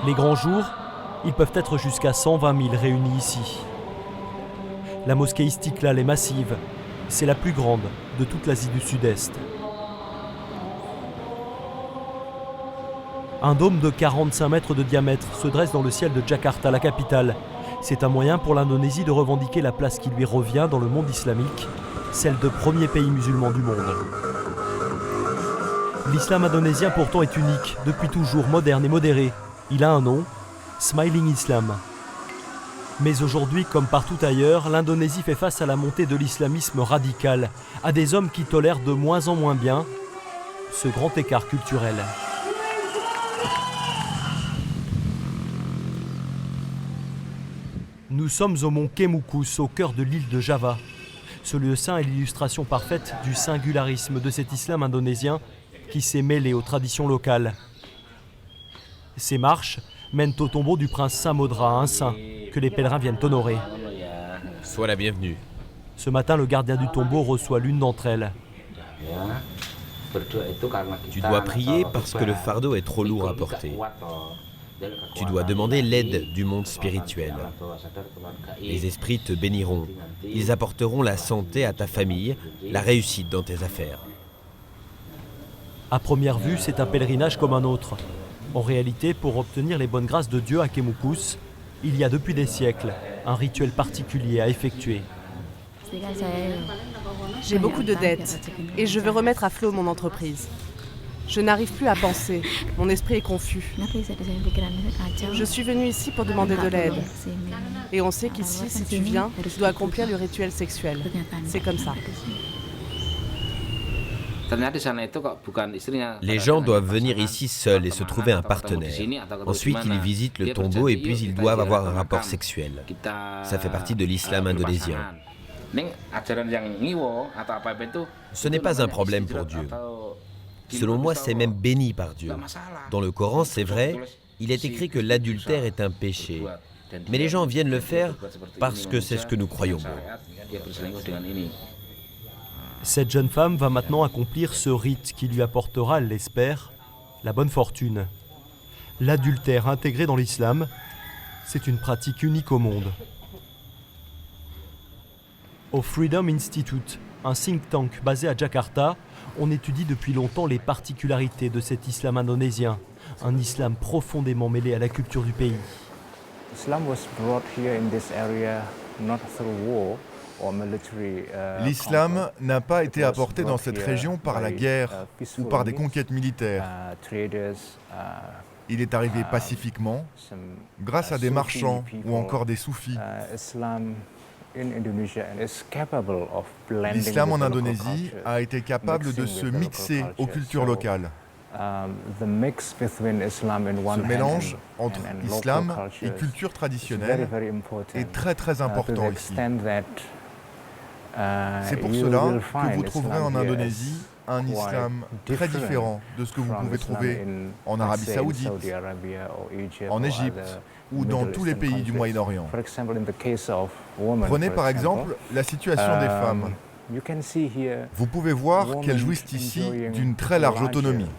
Les grands jours, ils peuvent être jusqu'à 120 000 réunis ici. La mosquée Istiklal est massive. C'est la plus grande de toute l'Asie du Sud-Est. Un dôme de 45 mètres de diamètre se dresse dans le ciel de Jakarta, la capitale. C'est un moyen pour l'Indonésie de revendiquer la place qui lui revient dans le monde islamique, celle de premier pays musulman du monde. L'islam indonésien pourtant est unique, depuis toujours moderne et modéré. Il a un nom, Smiling Islam. Mais aujourd'hui, comme partout ailleurs, l'Indonésie fait face à la montée de l'islamisme radical, à des hommes qui tolèrent de moins en moins bien ce grand écart culturel. Nous sommes au mont Kemukus, au cœur de l'île de Java. Ce lieu saint est l'illustration parfaite du singularisme de cet islam indonésien qui s'est mêlé aux traditions locales. Ces marches mènent au tombeau du prince Samodra, un saint que les pèlerins viennent honorer. Sois la bienvenue. Ce matin, le gardien du tombeau reçoit l'une d'entre elles. Tu dois prier parce que le fardeau est trop lourd à porter. Tu dois demander l'aide du monde spirituel. Les esprits te béniront. Ils apporteront la santé à ta famille, la réussite dans tes affaires. À première vue, c'est un pèlerinage comme un autre. En réalité, pour obtenir les bonnes grâces de Dieu à Kemukus, il y a depuis des siècles un rituel particulier à effectuer. J'ai beaucoup de dettes et je veux remettre à flot mon entreprise. Je n'arrive plus à penser, mon esprit est confus. Je suis venue ici pour demander de l'aide. Et on sait qu'ici, si tu viens, tu dois accomplir le rituel sexuel. C'est comme ça. Les gens doivent venir ici seuls et se trouver un partenaire. Ensuite, ils visitent le tombeau et puis ils doivent avoir un rapport sexuel. Ça fait partie de l'islam indonésien. Ce n'est pas un problème pour Dieu. Selon moi, c'est même béni par Dieu. Dans le Coran, c'est vrai, il est écrit que l'adultère est un péché. Mais les gens viennent le faire parce que c'est ce que nous croyons bon. Cette jeune femme va maintenant accomplir ce rite qui lui apportera, elle l'espère, la bonne fortune. L'adultère intégré dans l'islam, c'est une pratique unique au monde. Au Freedom Institute, un think tank basé à Jakarta, on étudie depuis longtemps les particularités de cet islam indonésien, un islam profondément mêlé à la culture du pays. L'islam n'a pas été apporté dans cette région par la guerre ou par des conquêtes militaires. Il est arrivé pacifiquement, grâce à des marchands ou encore des soufis. L'islam en Indonésie a été capable de se mixer aux cultures locales. Ce mélange entre islam et culture traditionnelle est très très important ici. C'est pour cela que vous trouverez en Indonésie un islam très différent de ce que vous pouvez trouver en Arabie Saoudite, en Égypte ou dans tous les pays du Moyen-Orient. Prenez par exemple la situation des femmes. Vous pouvez voir qu'elles jouissent ici d'une très large autonomie.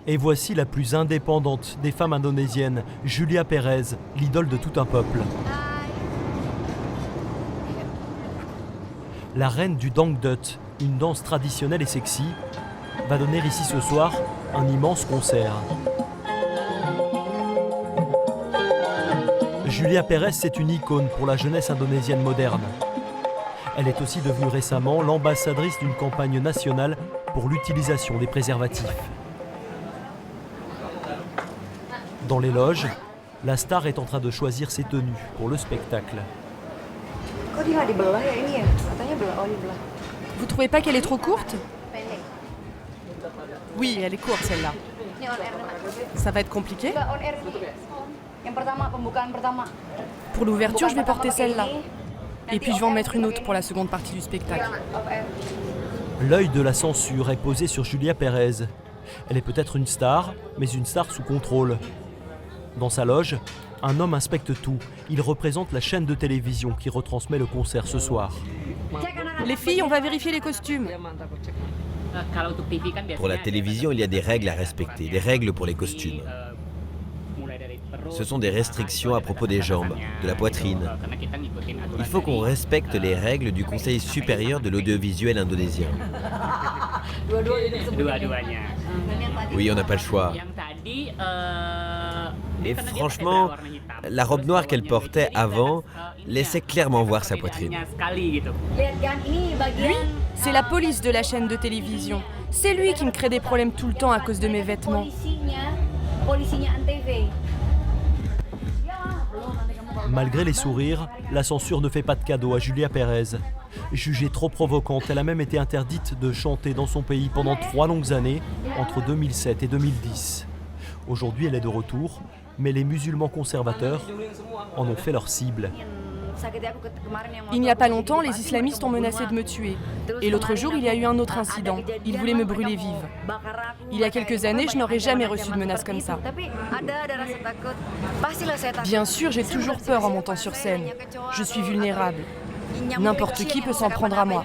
Et voici la plus indépendante des femmes indonésiennes, Julia Perez, l'idole de tout un peuple. La reine du Dangdut, une danse traditionnelle et sexy, va donner ici ce soir un immense concert. Julia Perez, c'est une icône pour la jeunesse indonésienne moderne. Elle est aussi devenue récemment l'ambassadrice d'une campagne nationale pour l'utilisation des préservatifs. Dans les loges, la star est en train de choisir ses tenues pour le spectacle. Vous trouvez pas qu'elle est trop courte? Oui, elle est courte celle-là. Ça va être compliqué? Pour l'ouverture, je vais porter celle-là. Et puis je vais en mettre une autre pour la seconde partie du spectacle. L'œil de la censure est posé sur Julia Perez. Elle est peut-être une star, mais une star sous contrôle. Dans sa loge, un homme inspecte tout. Il représente la chaîne de télévision qui retransmet le concert ce soir. Les filles, on va vérifier les costumes. Pour la télévision, il y a des règles à respecter, des règles pour les costumes. Ce sont des restrictions à propos des jambes, de la poitrine. Il faut qu'on respecte les règles du Conseil supérieur de l'audiovisuel indonésien. Oui, on n'a pas le choix. Et franchement, la robe noire qu'elle portait avant laissait clairement voir sa poitrine. Lui, c'est la police de la chaîne de télévision. C'est lui qui me crée des problèmes tout le temps à cause de mes vêtements. Malgré les sourires, la censure ne fait pas de cadeau à Julia Pérez. Jugée trop provocante, elle a même été interdite de chanter dans son pays pendant 3 longues années, entre 2007 et 2010. Aujourd'hui, elle est de retour, mais les musulmans conservateurs en ont fait leur cible. Il n'y a pas longtemps, les islamistes ont menacé de me tuer. Et l'autre jour, il y a eu un autre incident. Ils voulaient me brûler vive. Il y a quelques années, je n'aurais jamais reçu de menace comme ça. Bien sûr, j'ai toujours peur en montant sur scène. Je suis vulnérable. N'importe qui peut s'en prendre à moi.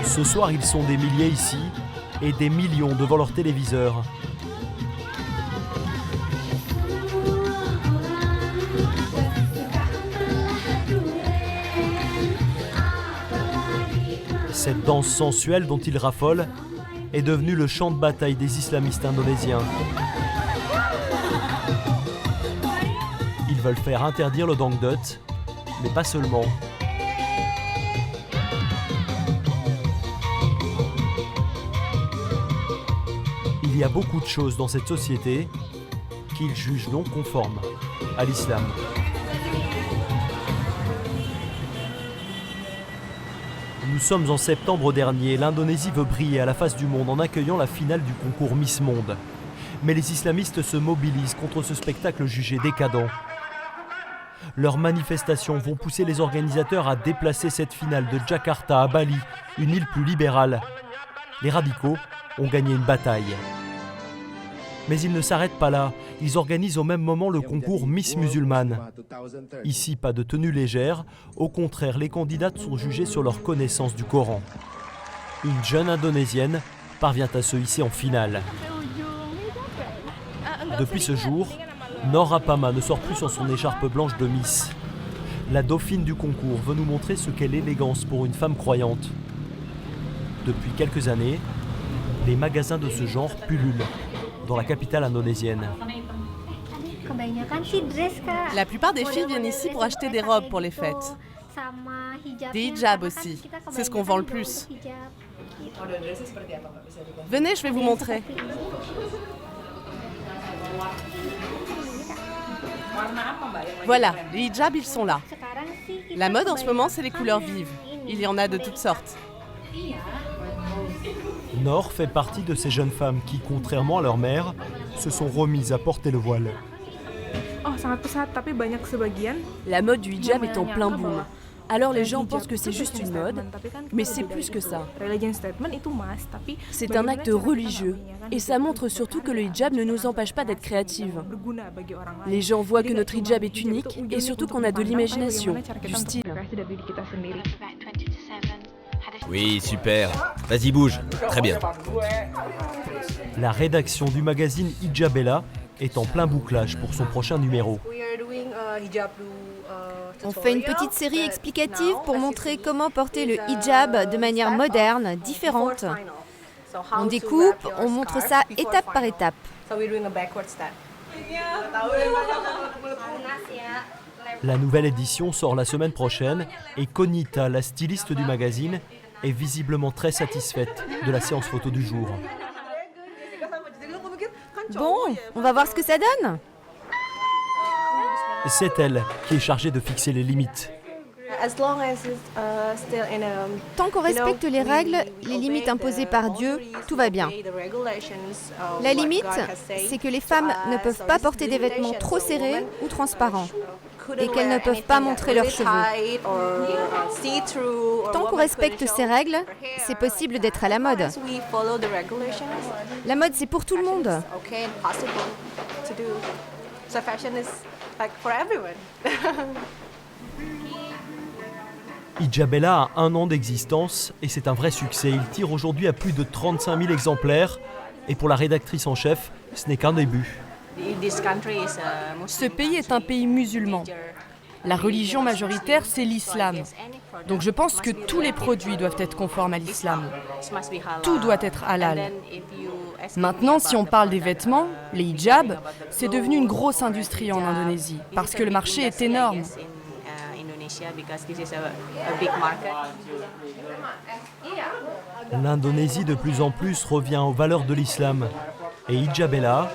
Ce soir, ils sont des milliers ici et des millions devant leur téléviseur. Cette danse sensuelle dont ils raffolent est devenue le champ de bataille des islamistes indonésiens. Ils veulent faire interdire le dangdut, mais pas seulement. Il y a beaucoup de choses dans cette société qu'ils jugent non conformes à l'islam. Nous sommes en septembre dernier, l'Indonésie veut briller à la face du monde en accueillant la finale du concours Miss Monde. Mais les islamistes se mobilisent contre ce spectacle jugé décadent. Leurs manifestations vont pousser les organisateurs à déplacer cette finale de Jakarta à Bali, une île plus libérale. Les radicaux ont gagné une bataille. Mais ils ne s'arrêtent pas là, ils organisent au même moment le concours Miss Musulmane. Ici, pas de tenue légère, au contraire, les candidates sont jugées sur leur connaissance du Coran. Une jeune Indonésienne parvient à se hisser en finale. Depuis ce jour, Noor Apama ne sort plus sans son écharpe blanche de Miss. La dauphine du concours veut nous montrer ce qu'est l'élégance pour une femme croyante. Depuis quelques années, les magasins de ce genre pullulent dans la capitale indonésienne. La plupart des filles viennent ici pour acheter des robes pour les fêtes. Des hijabs aussi. C'est ce qu'on vend le plus. Venez, je vais vous montrer. Voilà, les hijabs, ils sont là. La mode en ce moment, c'est les couleurs vives. Il y en a de toutes sortes. Noor fait partie de ces jeunes femmes qui, contrairement à leur mère, se sont remises à porter le voile. La mode du hijab est en plein boom. Alors les gens pensent que c'est juste une mode, mais c'est plus que ça. C'est un acte religieux, et ça montre surtout que le hijab ne nous empêche pas d'être créatives. Les gens voient que notre hijab est unique, et surtout qu'on a de l'imagination, du style. Oui, super. Vas-y, bouge. Très bien. La rédaction du magazine Hijabella est en plein bouclage pour son prochain numéro. On fait une petite série explicative pour montrer comment porter le hijab de manière moderne, différente. On découpe, on montre ça étape par étape. La nouvelle édition sort la semaine prochaine et Konita, la styliste du magazine, est visiblement très satisfaite de la séance photo du jour. Bon, on va voir ce que ça donne. C'est elle qui est chargée de fixer les limites. Tant qu'on respecte les règles, les limites imposées par Dieu, tout va bien. La limite, c'est que les femmes ne peuvent pas porter des vêtements trop serrés ou transparents. et qu'elles ne peuvent pas montrer leurs cheveux. Tant qu'on respecte ces règles, c'est possible d'être à la mode. La mode, c'est pour tout le monde. Hijabella a 1 an d'existence et c'est un vrai succès. Il tire aujourd'hui à plus de 35 000 exemplaires. Et pour la rédactrice en chef, ce n'est qu'un début. Ce pays est un pays musulman. La religion majoritaire, c'est l'islam. Donc je pense que tous les produits doivent être conformes à l'islam. Tout doit être halal. Maintenant, si on parle des vêtements, les hijabs, c'est devenu une grosse industrie en Indonésie, parce que le marché est énorme. L'Indonésie de plus en plus revient aux valeurs de l'islam. Et Hijabella,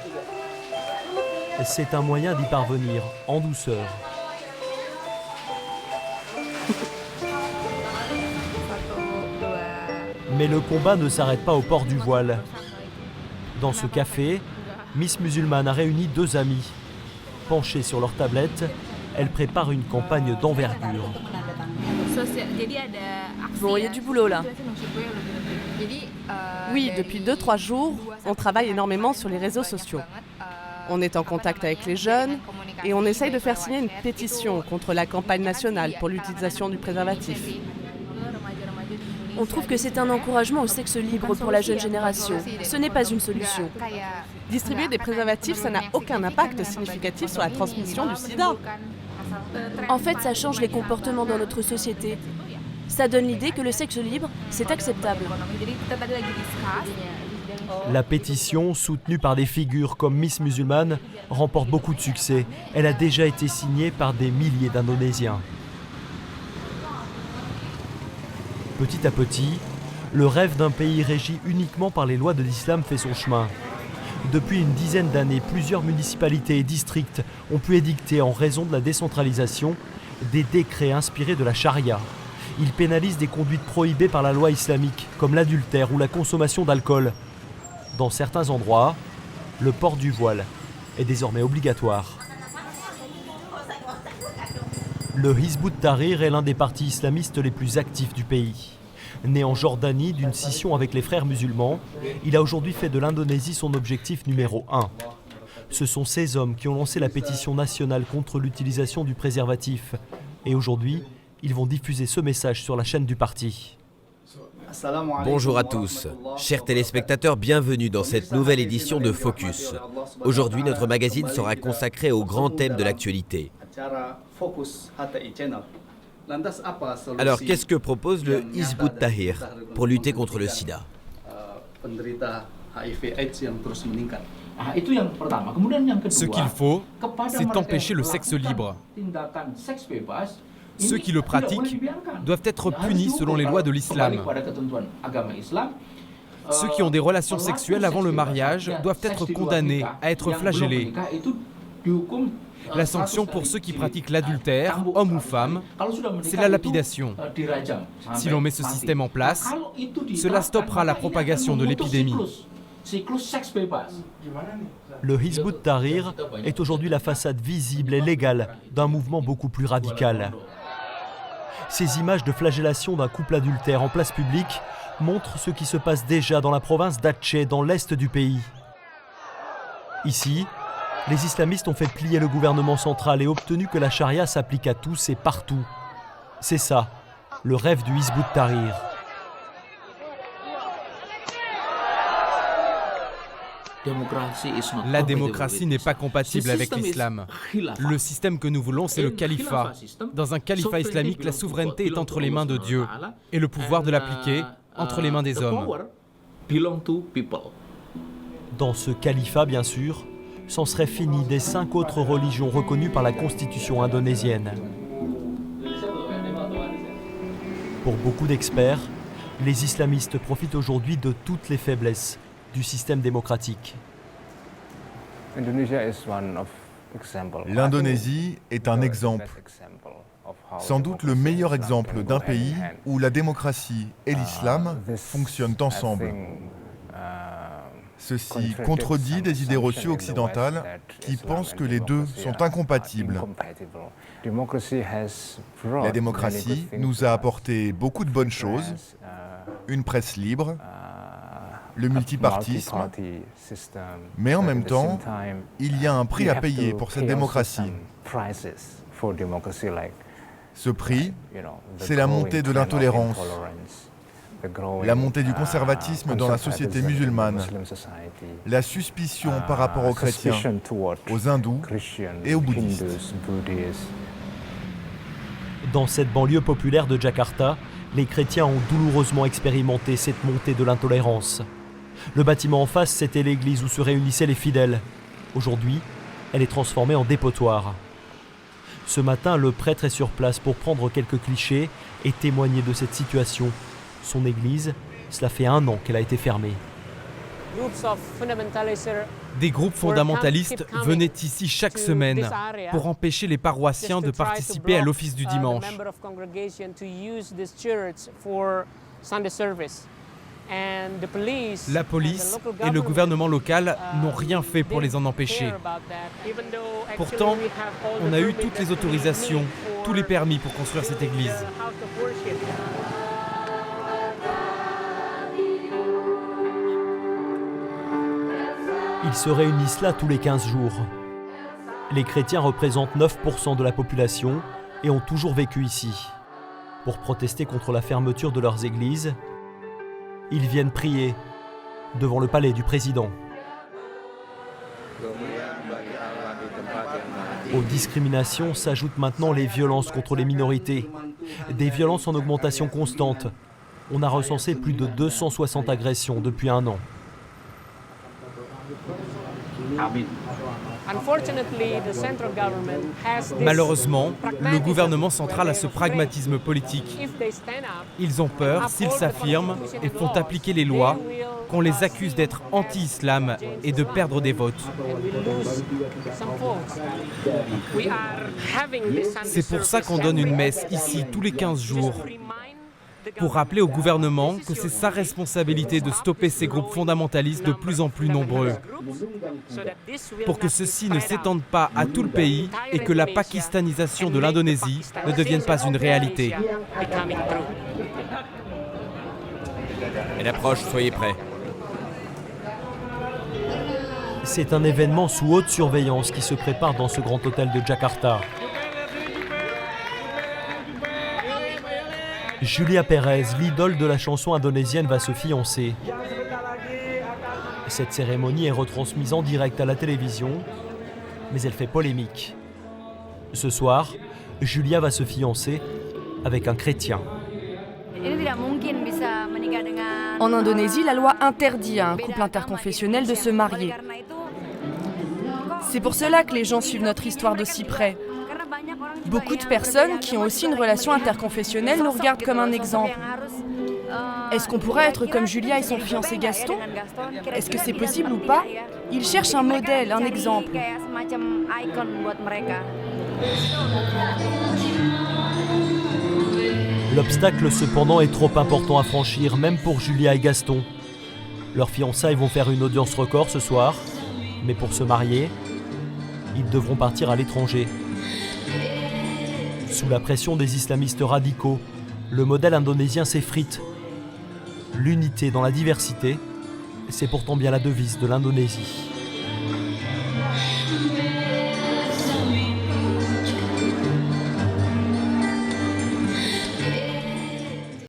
c'est un moyen d'y parvenir en douceur. Mais le combat ne s'arrête pas au port du voile. Dans ce café, Miss Musulmane a réuni 2 amies. Penchées sur leur tablette, elles préparent une campagne d'envergure. Bon, il y a du boulot là. Oui, depuis 2-3 jours, on travaille énormément sur les réseaux sociaux. On est en contact avec les jeunes et on essaye de faire signer une pétition contre la campagne nationale pour l'utilisation du préservatif. On trouve que c'est un encouragement au sexe libre pour la jeune génération. Ce n'est pas une solution. Distribuer des préservatifs, ça n'a aucun impact significatif sur la transmission du sida. En fait, ça change les comportements dans notre société. Ça donne l'idée que le sexe libre, c'est acceptable. La pétition, soutenue par des figures comme Miss Musulmane, remporte beaucoup de succès. Elle a déjà été signée par des milliers d'Indonésiens. Petit à petit, le rêve d'un pays régi uniquement par les lois de l'islam fait son chemin. Depuis une dizaine d'années, plusieurs municipalités et districts ont pu édicter, en raison de la décentralisation, des décrets inspirés de la charia. Ils pénalisent des conduites prohibées par la loi islamique, comme l'adultère ou la consommation d'alcool. Dans certains endroits, le port du voile est désormais obligatoire. Le Hizb ut-Tahrir est l'un des partis islamistes les plus actifs du pays. Né en Jordanie d'une scission avec les frères musulmans, il a aujourd'hui fait de l'Indonésie son objectif numéro 1. Ce sont ces hommes qui ont lancé la pétition nationale contre l'utilisation du préservatif. Et aujourd'hui, ils vont diffuser ce message sur la chaîne du parti. Bonjour à tous. Chers téléspectateurs, bienvenue dans cette nouvelle édition de Focus. Aujourd'hui, notre magazine sera consacré au grand thème de l'actualité. Alors, qu'est-ce que propose le Hizb ut-Tahrir pour lutter contre le sida? Ce qu'il faut, c'est empêcher le sexe libre. Ceux qui le pratiquent doivent être punis selon les lois de l'islam. Ceux qui ont des relations sexuelles avant le mariage doivent être condamnés à être flagellés. La sanction pour ceux qui pratiquent l'adultère, homme ou femme, c'est la lapidation. Si l'on met ce système en place, cela stoppera la propagation de l'épidémie. Le Hizb ut-Tahrir est aujourd'hui la façade visible et légale d'un mouvement beaucoup plus radical. Ces images de flagellation d'un couple adultère en place publique montrent ce qui se passe déjà dans la province d'Aceh, dans l'est du pays. Ici, les islamistes ont fait plier le gouvernement central et obtenu que la charia s'applique à tous et partout. C'est ça, le rêve du Hizb ut-Tahrir. La démocratie n'est pas compatible avec l'islam. Le système que nous voulons, c'est le califat. Dans un califat islamique, la souveraineté est entre les mains de Dieu et le pouvoir de l'appliquer entre les mains des hommes. Dans ce califat, bien sûr, s'en serait fini des 5 autres religions reconnues par la constitution indonésienne. Pour beaucoup d'experts, les islamistes profitent aujourd'hui de toutes les faiblesses du système démocratique. L'Indonésie est un exemple, sans doute le meilleur exemple d'un pays où la démocratie et l'islam fonctionnent ensemble. Ceci contredit des idées reçues occidentales qui pensent que les deux sont incompatibles. La démocratie nous a apporté beaucoup de bonnes choses, une presse libre, le multipartisme, mais en même temps, il y a un prix à payer pour cette démocratie. Ce prix, c'est la montée de l'intolérance, la montée du conservatisme dans la société musulmane, la suspicion par rapport aux chrétiens, aux hindous et aux bouddhistes. Dans cette banlieue populaire de Jakarta, les chrétiens ont douloureusement expérimenté cette montée de l'intolérance. Le bâtiment en face, c'était l'église où se réunissaient les fidèles. Aujourd'hui, elle est transformée en dépotoir. Ce matin, le prêtre est sur place pour prendre quelques clichés et témoigner de cette situation. Son église, cela fait 1 an qu'elle a été fermée. Des groupes fondamentalistes venaient ici chaque semaine pour empêcher les paroissiens de participer à l'office du dimanche. La police et le gouvernement local n'ont rien fait pour les en empêcher. Pourtant, on a eu toutes les autorisations, tous les permis pour construire cette église. Ils se réunissent là tous les 15 jours. Les chrétiens représentent 9% de la population et ont toujours vécu ici. Pour protester contre la fermeture de leurs églises, ils viennent prier devant le palais du président. Aux discriminations s'ajoutent maintenant les violences contre les minorités. Des violences en augmentation constante. On a recensé plus de 260 agressions depuis 1 an. Malheureusement, le gouvernement central a ce pragmatisme politique. Ils ont peur, s'ils s'affirment et font appliquer les lois, qu'on les accuse d'être anti-islam et de perdre des votes. C'est pour ça qu'on donne une messe ici tous les 15 jours, pour rappeler au gouvernement que c'est sa responsabilité de stopper ces groupes fondamentalistes de plus en plus nombreux, pour que ceux-ci ne s'étendent pas à tout le pays et que la pakistanisation de l'Indonésie ne devienne pas une réalité. Elle approche, soyez prêts. C'est un événement sous haute surveillance qui se prépare dans ce grand hôtel de Jakarta. Julia Perez, l'idole de la chanson indonésienne, va se fiancer. Cette cérémonie est retransmise en direct à la télévision, mais elle fait polémique. Ce soir, Julia va se fiancer avec un chrétien. En Indonésie, la loi interdit à un couple interconfessionnel de se marier. C'est pour cela que les gens suivent notre histoire de si près. Beaucoup de personnes qui ont aussi une relation interconfessionnelle nous regardent comme un exemple. Est-ce qu'on pourrait être comme Julia et son fiancé Gaston? Est-ce que c'est possible ou pas? Ils cherchent un modèle, un exemple. L'obstacle cependant est trop important à franchir, même pour Julia et Gaston. Leurs fiançailles vont faire une audience record ce soir, mais pour se marier, ils devront partir à l'étranger. Sous la pression des islamistes radicaux, le modèle indonésien s'effrite. L'unité dans la diversité, c'est pourtant bien la devise de l'Indonésie.